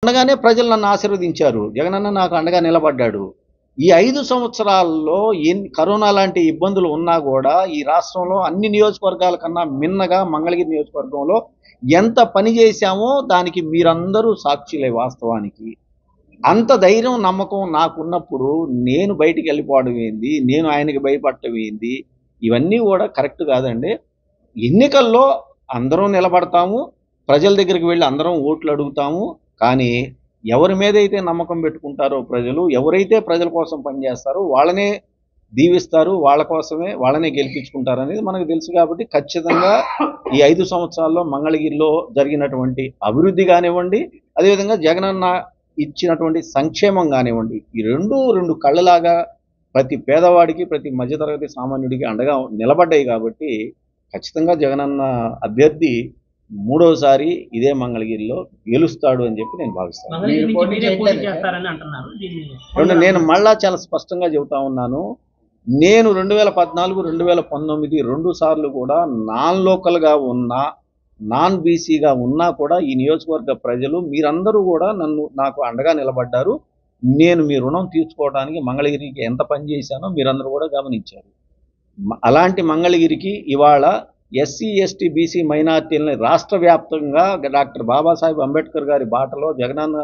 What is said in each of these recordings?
అండగానే ప్రజలు నన్ను ఆశీర్వదించారు. జగనన్న నాకు అండగా నిలబడ్డాడు. ఈ 5 సంవత్సరాల్లో కరోనా లాంటి ఇబ్బందులు ఉన్నా గూడా ఈ రాష్ట్రంలో అన్ని నియోజకవర్గాల కన్నా మిన్నగా మంగళగిరి నియోజకవర్గంలో ఎంత పని చేశామో దానికి మీరందరూ సాక్షులే వాస్తవానికి. అంత ధైర్యం, నమ్మకం నాకున్నప్పుడు నేను బయటికి వెళ్ళిపోవడం ఏంది? నేను ఆయనకి భయపడటం ఏంది? ఇవన్నీ గూడా కరెక్ట్ కాదండి. ఎన్నికల్లో అందరం నిలబడతాము. ప్రజల దగ్గరికి వెళ్ళి అందరం ఓట్లు అడుగుతాము. కానీ ఎవరి మీదైతే నమ్మకం పెట్టుకుంటారో ప్రజలు, ఎవరైతే ప్రజల కోసం పనిచేస్తారో వాళ్ళనే దీవిస్తారు. వాళ్ళ కోసమే వాళ్ళనే గెలిపించుకుంటారనేది మనకు తెలుసు కాబట్టి ఖచ్చితంగా ఈ 5 సంవత్సరాల్లో మంగళగిరిలో జరిగినటువంటి అభివృద్ధి కానివ్వండి, అదేవిధంగా జగనన్న ఇచ్చినటువంటి సంక్షేమం కానివ్వండి, ఈ రెండు కళ్ళలాగా ప్రతి పేదవాడికి, ప్రతి మధ్యతరగతి సామాన్యుడికి అండగా నిలబడ్డాయి కాబట్టి ఖచ్చితంగా జగనన్న అభ్యర్థి మూడోసారి ఇదే మంగళగిరిలో గెలుస్తాడు అని చెప్పి నేను భావిస్తాను. నేను మళ్ళా చాలా స్పష్టంగా చెబుతా ఉన్నాను. నేను 2014, 2019 2 సార్లు కూడా నాన్ లోకల్గా ఉన్నా, నాన్ బీసీగా ఉన్నా కూడా ఈ నియోజకవర్గ ప్రజలు మీరందరూ కూడా నాకు అండగా నిలబడ్డారు. నేను మీ రుణం తీర్చుకోవడానికి మంగళగిరికి ఎంత పని చేశానో మీరందరూ కూడా గమనించారు. అలాంటి మంగళగిరికి ఇవాళ ఎస్సీ, ఎస్టీ, బీసీ మైనార్టీలని రాష్ట్ర వ్యాప్తంగా డాక్టర్ బాబాసాహెబ్ అంబేద్కర్ గారి బాటలో జగనన్న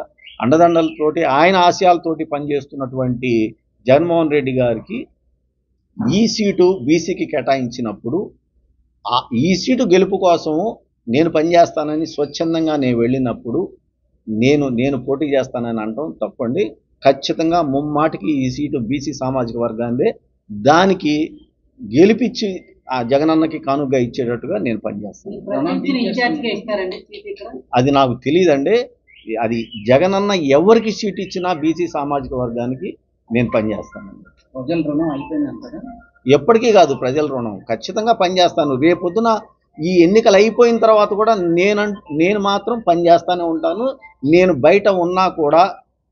అండదండలతోటి ఆయన ఆశయాలతోటి పనిచేస్తున్నటువంటి జగన్మోహన్ రెడ్డి గారికి ఈ సీటు బీసీకి కేటాయించినప్పుడు ఈ సీటు గెలుపు కోసం నేను పనిచేస్తానని స్వచ్ఛందంగా నేను వెళ్ళినప్పుడు నేను పోటీ చేస్తానని అనడం తప్పండి. ఖచ్చితంగా ముమ్మాటికి ఈ సీటు బీసీ సామాజిక వర్గాందే. దానికి గెలిపించి ఆ జగనన్నకి కానుగ్గా ఇచ్చేటట్టుగా నేను పనిచేస్తాను. అది నాకు తెలియదండి. అది జగనన్న ఎవరికి సీట్ ఇచ్చినా బీసీ సామాజిక వర్గానికి నేను పనిచేస్తానండి. ప్రజల రుణం అయిపోయిందంటారా? ఎప్పటికీ కాదు, ప్రజల రుణం ఖచ్చితంగా పనిచేస్తాను. రేపొద్దున ఈ ఎన్నికలు అయిపోయిన తర్వాత కూడా నేను మాత్రం పనిచేస్తూనే ఉంటాను. నేను బయట ఉన్నా కూడా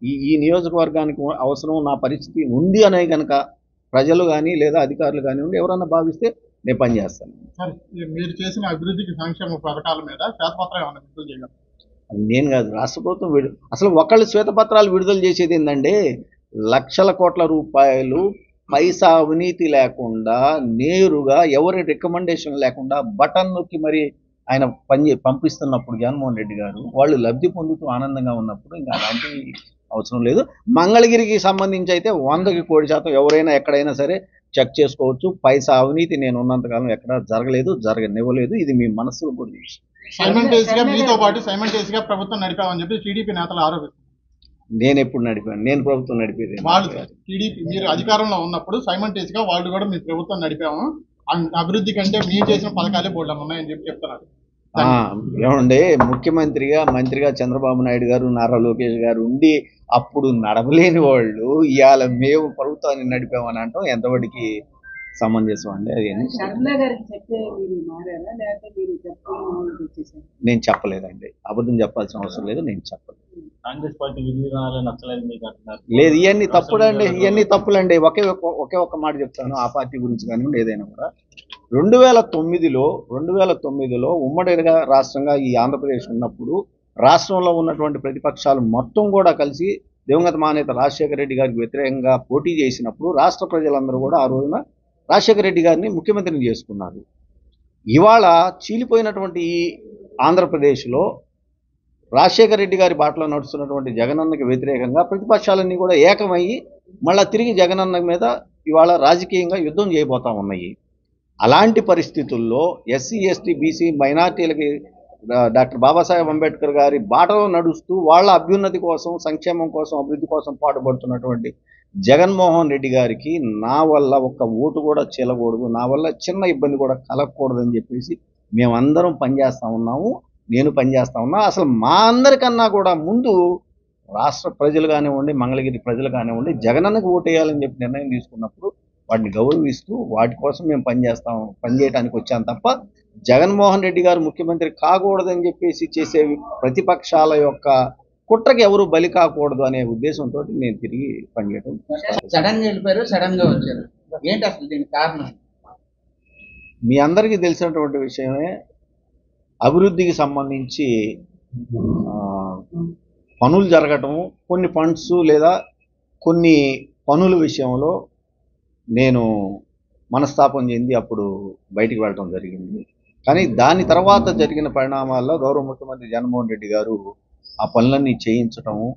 ఈ నియోజకవర్గానికి అవసరం, నా పరిస్థితి ఉంది అనే కనుక ప్రజలు కానీ లేదా అధికారులు కానివ్వండి ఎవరన్నా భావిస్తే నేను పనిచేస్తాను. సార్, మీరు చేసిన అభివృద్ధికి సంక్షేమ పథకాల మీద శ్వేతపత్రం ఏమైనా విడుదల చేయగలరు? నేను కాదు, రాష్ట్ర ప్రభుత్వం అసలు ఒకళ్ళు శ్వేతపత్రాలు విడుదల చేసేది ఏంటంటే లక్షల కోట్ల రూపాయలు పైసా అవినీతి లేకుండా నేరుగా ఎవరి రికమెండేషన్ లేకుండా బటన్ నొక్కి మరి ఆయన పంపిస్తున్నప్పుడు జగన్మోహన్ రెడ్డి గారు వాళ్ళు లబ్ధి పొందుతూ ఆనందంగా ఉన్నప్పుడు ఇంకా అలాంటి అవసరం లేదు. మంగళగిరికి సంబంధించి అయితే 100కి 100% ఎవరైనా ఎక్కడైనా సరే చెక్ చేసుకోవచ్చు. పైసా అవినీతి నేను ఉన్నంతకాలం ఎక్కడ జరగలేదు, జరగనివ్వలేదు. ఇది మీ మనస్సులో కూడా మీతో పాటు సైమల్టేనియస్గా ప్రభుత్వం నడిపామని చెప్పి టీడీపీ నేతలు ఆరోపిస్తారు. నేను ఎప్పుడు నడిపాను? నేను ప్రభుత్వం నడిపేది. వాళ్ళు టీడీపీ మీరు అధికారంలో ఉన్నప్పుడు సైమల్టేనియస్గా వాళ్ళు కూడా మీ ప్రభుత్వం నడిపాము, అభివృద్ధి కంటే మీరు చేసిన పథకాలే బోల్డ్ ఉన్నాయని చెప్పి చెప్తున్నారు. ఏమండి, మంత్రిగా చంద్రబాబు నాయుడు గారు, నారా లోకేష్ గారు ఉండి అప్పుడు నడవలేని వాళ్ళు ఇవాళ మేము ప్రభుత్వాన్ని నడిపామని అంటాం ఎంతవరకు సమంజసం అండి? అది నేను చెప్పలేదండి. అబద్ధం చెప్పాల్సిన అవసరం లేదు, నేను చెప్పలేదు. కాంగ్రెస్ పార్టీ నచ్చలేదు మీకు అంటున్నారు. లేదు, ఇవన్నీ తప్పులండి, ఇవన్నీ తప్పులండి. ఒకే ఒక్క మాట చెప్తాను ఆ పార్టీ గురించి కానివ్వండి ఏదైనా కూడా. 2009లో ఉమ్మడిగా రాష్ట్రంగా ఈ ఆంధ్రప్రదేశ్ ఉన్నప్పుడు రాష్ట్రంలో ఉన్నటువంటి ప్రతిపక్షాలు మొత్తం కూడా కలిసి దివంగత మహానేత రాజశేఖర రెడ్డి గారికి వ్యతిరేకంగా పోటీ చేసినప్పుడు రాష్ట్ర ప్రజలందరూ కూడా ఆ రోజున రాజశేఖర రెడ్డి గారిని ముఖ్యమంత్రిని చేసుకున్నారు. ఇవాళ చీలిపోయినటువంటి ఈ ఆంధ్రప్రదేశ్లో రాజశేఖర రెడ్డి గారి బాటలో నడుస్తున్నటువంటి జగనన్నకి వ్యతిరేకంగా ప్రతిపక్షాలన్నీ కూడా ఏకమయ్యి మళ్ళా తిరిగి జగనన్న మీద ఇవాళ రాజకీయంగా యుద్ధం చేయబోతా ఉన్నాయి. అలాంటి పరిస్థితుల్లో ఎస్సీ, ఎస్టీ, బీసీ మైనార్టీలకి డాక్టర్ బాబాసాహెబ్ అంబేద్కర్ గారి బాటలో నడుస్తూ వాళ్ళ అభ్యున్నతి కోసం, సంక్షేమం కోసం, అభివృద్ధి కోసం పాటుపడుతున్నటువంటి జగన్మోహన్ రెడ్డి గారికి నా వల్ల ఒక్క ఓటు కూడా చెల్లకూడదు, నా వల్ల చిన్న ఇబ్బంది కూడా కలగకూడదని చెప్పేసి మేమందరం పనిచేస్తూ ఉన్నాము. నేను పనిచేస్తూ ఉన్నా. అసలు మా అందరికన్నా కూడా ముందు రాష్ట్ర ప్రజలు కానివ్వండి, మంగళగిరి ప్రజలు కానివ్వండి జగనన్నకు ఓటేయాలని చెప్పి నిర్ణయం తీసుకున్నప్పుడు వాటిని గౌరవిస్తూ వాటి కోసం మేము పనిచేయడానికి వచ్చాం తప్ప జగన్మోహన్ రెడ్డి గారు ముఖ్యమంత్రి కాకూడదని చెప్పేసి చేసే ప్రతిపక్షాల యొక్క కుట్రకి ఎవరు బలి కాకూడదు అనే ఉద్దేశంతో నేను తిరిగి పనిచేయడం. సడన్ గా వెళ్ళిపోయారు, సడన్ గా వచ్చారు, ఏంటి అసలు దీనికి కారణం? మీ అందరికీ తెలిసినటువంటి విషయమే. అభివృద్ధికి సంబంధించి పనులు జరగటం, కొన్ని ఫండ్స్ లేదా కొన్ని పనుల విషయంలో నేను మనస్తాపం చెంది అప్పుడు బయటికి వెళ్ళటం జరిగింది. కానీ దాని తర్వాత జరిగిన పరిణామాల్లో గౌరవ ముఖ్యమంత్రి జగన్మోహన్ రెడ్డి గారు ఆ పనులన్నీ చేయించటము,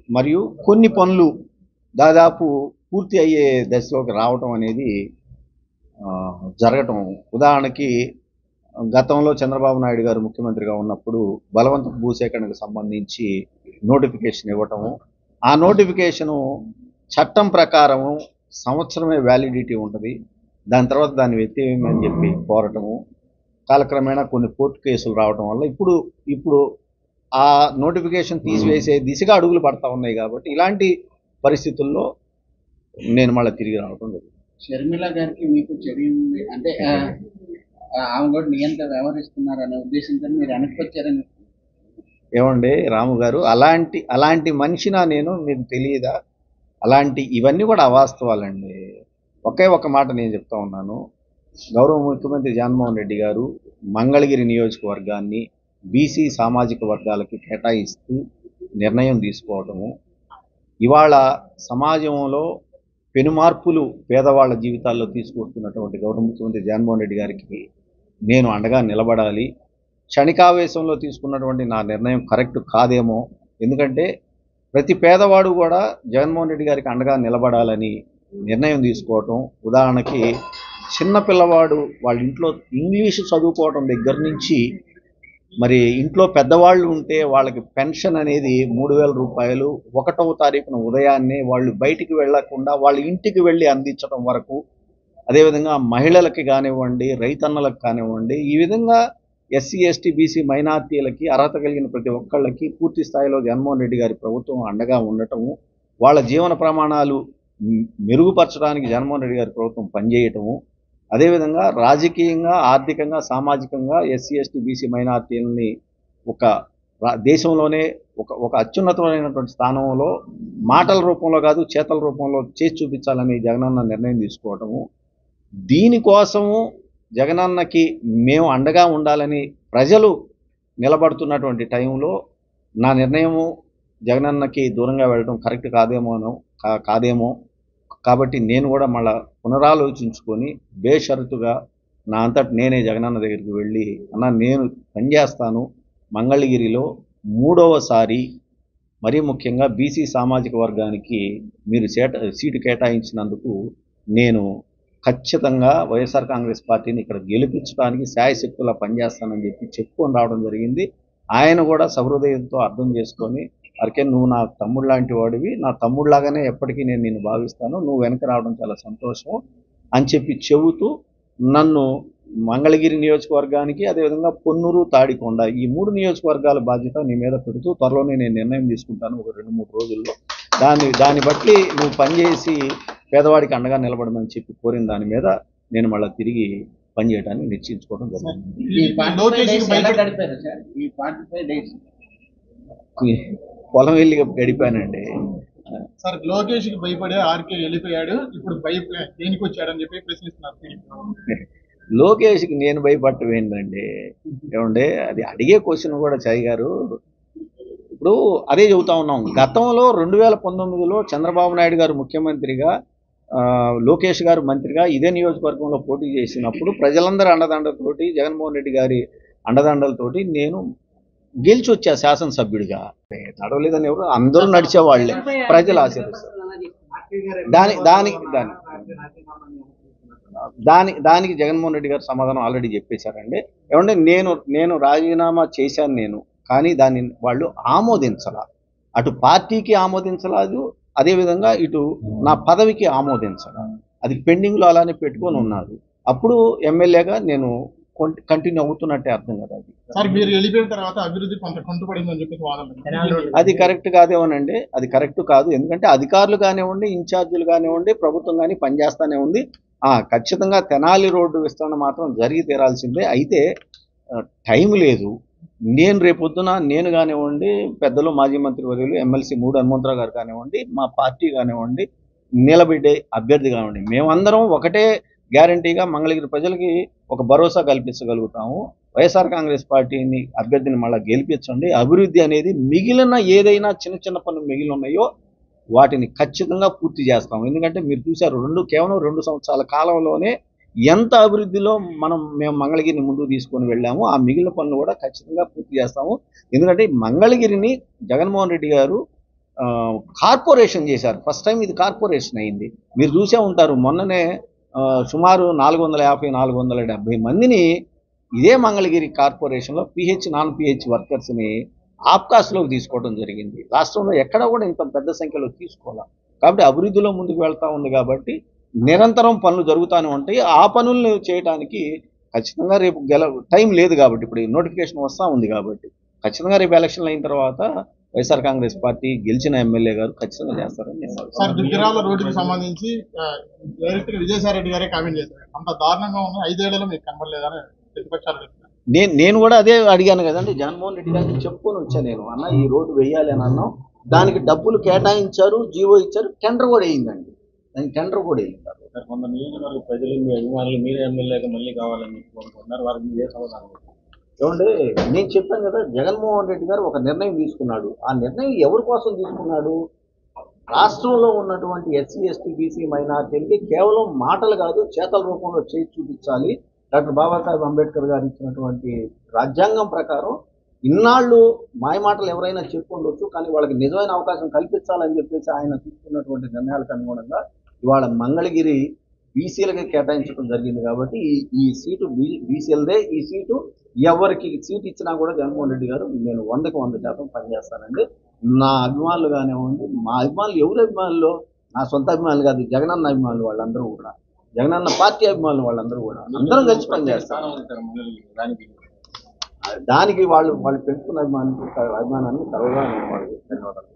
మరియు కొన్ని పనులు దాదాపు పూర్తి అయ్యే దశలోకి రావటం అనేది జరగటం. ఉదాహరణకి గతంలో చంద్రబాబు నాయుడు గారు ముఖ్యమంత్రిగా ఉన్నప్పుడు బలవంతపు భూసేకరణకు సంబంధించి నోటిఫికేషన్ ఇవ్వటము, ఆ నోటిఫికేషను చట్టం ప్రకారము సంవత్సరమే వ్యాలిడిటీ ఉంటుంది, దాని తర్వాత దాన్ని ఎత్తివేయమని చెప్పి కోరటము, కాలక్రమేణా కొన్ని కోర్టు కేసులు రావటం వల్ల ఇప్పుడు ఆ నోటిఫికేషన్ తీసివేసే దిశగా అడుగులు పడతా ఉన్నాయి. కాబట్టి ఇలాంటి పరిస్థితుల్లో నేను మళ్ళీ తిరిగి రావటం జరిగింది. షర్మిల గారికి మీకు చదివింది అంటే ఆమె కూడా నియంత వ్యవహరిస్తున్నారు అనే ఉద్దేశంతో మీరు వెనక్కి వచ్చారని. ఏమండి రాము గారు, అలాంటి మనిషినా నేను, మీకు తెలియదా? ఇవన్నీ కూడా అవాస్తవాలండి. ఒకే ఒక మాట నేను చెప్తా ఉన్నాను. గౌరవ ముఖ్యమంత్రి జగన్మోహన్ రెడ్డి గారు మంగళగిరి నియోజకవర్గాన్ని బీసీ సామాజిక వర్గాలకి కేటాయిస్తూ నిర్ణయం తీసుకోవటము, ఇవాళ సమాజంలో పెనుమార్పులు పేదవాళ్ళ జీవితాల్లో తీసుకొస్తున్నటువంటి గౌరవ ముఖ్యమంత్రి జగన్మోహన్ రెడ్డి గారికి నేను అండగా నిలబడాలి. క్షణికావేశంలో తీసుకున్నటువంటి నా నిర్ణయం కరెక్ట్ కాదేమో, ఎందుకంటే ప్రతి పేదవాడు కూడా జగన్మోహన్ రెడ్డి గారికి అండగా నిలబడాలని నిర్ణయం తీసుకోవటం. ఉదాహరణకి చిన్న పిల్లవాడు వాళ్ళ ఇంట్లో ఇంగ్లీషు చదువుకోవటం దగ్గర నుంచి, మరి ఇంట్లో పెద్దవాళ్ళు ఉంటే వాళ్ళకి పెన్షన్ అనేది 3,000 రూపాయలు 1వ తారీఖున ఉదయాన్నే వాళ్ళు బయటికి వెళ్లకుండా వాళ్ళ ఇంటికి వెళ్ళి అందించడం వరకు, అదేవిధంగా మహిళలకి కానివ్వండి, రైతన్నలకు కానివ్వండి, ఈ విధంగా ఎస్సీ ఎస్టీ బీసీ మైనార్టీలకి అర్హత కలిగిన ప్రతి ఒక్కళ్ళకి పూర్తి స్థాయిలో జగన్మోహన్ రెడ్డి గారి ప్రభుత్వం అండగా ఉండటము, వాళ్ళ జీవన ప్రమాణాలు మెరుగుపరచడానికి జగన్మోహన్ రెడ్డి గారి ప్రభుత్వం పనిచేయటము, అదేవిధంగా రాజకీయంగా, ఆర్థికంగా, సామాజికంగా ఎస్సీ ఎస్టీ బీసీ మైనార్టీలని దేశంలోనే ఒక అత్యున్నతమైనటువంటి స్థానంలో మాటల రూపంలో కాదు చేతల రూపంలో చేసి చూపించాలని జగనన్న నిర్ణయం తీసుకోవటము, దీనికోసము జగనన్నకి మేము అండగా ఉండాలని ప్రజలు నిలబడుతున్నటువంటి టైంలో నా నిర్ణయము జగనన్నకి దూరంగా వెళ్ళడం కరెక్ట్ కాదేమో. కాబట్టి నేను కూడా మళ్ళా పునరాలోచించుకొని బేషరతుగా నా అంతటి నేనే జగనన్న దగ్గరికి వెళ్ళి, అన్న నేను పనిచేస్తాను, మంగళగిరిలో 3వసారి మరీ ముఖ్యంగా బీసీ సామాజిక వర్గానికి మీరు సీటు కేటాయించినందుకు నేను ఖచ్చితంగా వైఎస్ఆర్ కాంగ్రెస్ పార్టీని ఇక్కడ గెలిపించడానికి శాయశక్తులా పనిచేస్తానని చెప్పి చెప్పుకొని రావడం జరిగింది. ఆయన కూడా సహృదయంతో అర్థం చేసుకొని, అరికే నువ్వు నా తమ్ముడు లాంటి వాడివి, నా తమ్ముడులాగానే ఎప్పటికీ నేను నిన్ను భావిస్తాను, నువ్వు వెనక రావడం చాలా సంతోషం అని చెప్పి చెబుతూ నన్ను మంగళగిరి నియోజకవర్గానికి, అదేవిధంగా పొన్నూరు, తాడికొండ ఈ 3 నియోజకవర్గాల బాధ్యత నీ మీద పెడుతూ త్వరలోనే నేను నిర్ణయం తీసుకుంటాను ఒక 2-3 రోజుల్లో, దాన్ని బట్టి నువ్వు పనిచేసి పేదవాడికి అండగా నిలబడమని చెప్పి కోరిన దాని మీద నేను మళ్ళీ తిరిగి పనిచేయడానికి నిశ్చయించుకోవడం జరిగింది. పొలం వెళ్ళి గడిపానండి. సార్, లోకేష్ కి భయపడే ఆర్కే వెళ్ళిపోయాడు, ఇప్పుడు దేనికి వచ్చాడని చెప్పి ప్రశ్నిస్తున్నారు. లోకేష్కి నేను భయపడటం ఏంటండి? ఏమంటే అది అడిగే క్వశ్చన్ కూడా చాయ్ గారు. ఇప్పుడు అదే చెబుతా ఉన్నాం, గతంలో 2019లో చంద్రబాబు నాయుడు గారు ముఖ్యమంత్రిగా, లోకేష్ గారు మంత్రిగా ఇదే నియోజకవర్గంలో పోటీ చేసినప్పుడు ప్రజలందరి అండదండలతోటి, జగన్మోహన్ రెడ్డి గారి అండదండలతోటి నేను గెలిచి వచ్చా శాసనసభ్యుడిగా. నడవలేదని ఎవరు, అందరూ నడిచేవాళ్లే, ప్రజలు ఆశీర్వదిస్తారు. దానికి జగన్మోహన్ రెడ్డి గారు సమాధానం ఆల్రెడీ చెప్పేశారండి. ఏమంటే నేను రాజీనామా చేశాను నేను, కానీ దాన్ని వాళ్ళు ఆమోదించాల, అటు పార్టీకి ఆమోదించలేదు, అదేవిధంగా ఇటు నా పదవికి ఆమోదించాల, అది పెండింగ్లో అలానే పెట్టుకొని ఉన్నారు. అప్పుడు ఎమ్మెల్యేగా నేను కంటిన్యూ అవుతున్నట్టే అర్థం కదా. అది సార్, మీరు వెళ్ళిపోయిన తర్వాత అభివృద్ధి కొంత కుంటుపడిందని చెప్పేసి వాదన. అది కరెక్ట్ కాదేమోనండి, అది కరెక్ట్ కాదు. ఎందుకంటే అధికారులు కానివ్వండి, ఇన్ఛార్జీలు కానివ్వండి, ప్రభుత్వం కానీ పనిచేస్తూనే ఉంది. ఖచ్చితంగా తెనాలి రోడ్డు విస్తరణ మాత్రం జరిగి తీరాల్సిందే. అయితే టైం లేదు. నేను రేపొద్దున నేను కానివ్వండి, పెద్దలు మాజీ మంత్రి వర్యులు ఎమ్మెల్సీ 3 హనుమంతరావు గారు కానివ్వండి, మా పార్టీ కానివ్వండి, నిలబెట్టే అభ్యర్థి కానివ్వండి, మేమందరం ఒకటే గ్యారంటీగా మంగళగిరి ప్రజలకి ఒక భరోసా కల్పించగలుగుతాము. వైఎస్ఆర్ కాంగ్రెస్ పార్టీని అభ్యర్థిని మళ్ళీ గెలిపించండి. అభివృద్ధి అనేది మిగిలిన ఏదైనా చిన్న చిన్న పనులు మిగిలి ఉన్నాయో వాటిని ఖచ్చితంగా పూర్తి చేస్తాం. ఎందుకంటే మీరు చూశారు కేవలం 2 సంవత్సరాల కాలంలోనే ఎంత అభివృద్ధిలో మేము మంగళగిరిని ముందుకు తీసుకొని వెళ్ళాము. ఆ మిగిలిన పనులు కూడా ఖచ్చితంగా పూర్తి చేస్తాము. ఎందుకంటే మంగళగిరిని జగన్మోహన్ రెడ్డి గారు కార్పొరేషన్ చేశారు. ఫస్ట్ టైం ఇది కార్పొరేషన్ అయింది. మీరు చూసే ఉంటారు, మొన్ననే సుమారు 450-470 మందిని ఇదే మంగళగిరి కార్పొరేషన్లో నాన్ పిహెచ్ వర్కర్స్ని ఆప్కాస్లోకి తీసుకోవడం జరిగింది. రాష్ట్రంలో ఎక్కడ కూడా ఇంత పెద్ద సంఖ్యలో తీసుకోవాలి. కాబట్టి అభివృద్ధిలో ముందుకు వెళ్తూ ఉంది. కాబట్టి నిరంతరం పనులు జరుగుతూనే ఉంటాయి. ఆ పనులను చేయడానికి ఖచ్చితంగా రేపు టైం లేదు కాబట్టి, ఇప్పుడు నోటిఫికేషన్ వస్తూ ఉంది కాబట్టి ఖచ్చితంగా రేపు ఎలక్షన్లు అయిన తర్వాత వైఎస్ఆర్ కాంగ్రెస్ పార్టీ గెలిచిన ఎమ్మెల్యే గారు ఖచ్చితంగా చేస్తారని నేను సార్, దుగ్గిరాల రోడ్డుకి సంబంధించి డైరెక్టర్ విజయసాయి రెడ్డి గారే కామెంట్ చేశారు. అంత దారుణంగా ఉంది, 5 ఏళ్లలో మీకు కనబడలేదని ప్రతిపక్షాలు చెప్తున్నారు. నేను కూడా అదే అడిగాను కదండి, జగన్మోహన్ రెడ్డి గారికి చెప్పుకొని వచ్చాను నేను. అన్న ఈ రోడ్డు వేయాలి అని అన్నాం, దానికి డబ్బులు కేటాయించారు, జీవో ఇచ్చారు, టెండర్ కూడా వేయిందండి. దానికి టెండర్ కూడా వేయించారు. కొంత నియోజకవర్గ ప్రజలు మీ అభిమానులు మీరే ఎమ్మెల్యేగా మళ్ళీ కావాలని కోరుకుంటున్నారు. వారికి మీరే సమాధానం చూడండి, నేను చెప్పాను కదా, జగన్మోహన్ రెడ్డి గారు ఒక నిర్ణయం తీసుకున్నాడు. ఆ నిర్ణయం ఎవరి కోసం తీసుకున్నాడు? రాష్ట్రంలో ఉన్నటువంటి ఎస్సీ ఎస్టీ బీసీ మైనార్టీలకి కేవలం మాటలు కాదు, చేతల రూపంలో చేసి చూపించాలి. డాక్టర్ బాబాసాహెబ్ అంబేద్కర్ గారు ఇచ్చినటువంటి రాజ్యాంగం ప్రకారం ఇన్నాళ్ళు మాయమాటలు ఎవరైనా చెప్పుకుండొచ్చు, కానీ వాళ్ళకి నిజమైన అవకాశం కల్పించాలని చెప్పేసి ఆయన తీసుకున్నటువంటి నిర్ణయాలకు అనుగుణంగా ఇవాళ మంగళగిరి బీసీలకి కేటాయించడం జరిగింది. కాబట్టి ఈ సీటు బీసీలదే. ఈ సీటు ఎవరికి సీట్ ఇచ్చినా కూడా జగన్మోహన్ రెడ్డి గారు నేను 100% పనిచేస్తానండి. నా అభిమానులు కానివ్వండి, మా అభిమానులు ఎవరి అభిమానులు, నా సొంత అభిమానులు కాదు, జగనన్న అభిమానులు వాళ్ళందరూ కూడా, జగనన్న పార్టీ అభిమానులు వాళ్ళందరూ కూడా అందరం కలిసి పనిచేస్తారు. దానికి వాళ్ళు పెంచుకున్న అభిమానాన్ని సర్వగా నేను వాళ్ళకి ధన్యవాదాలు.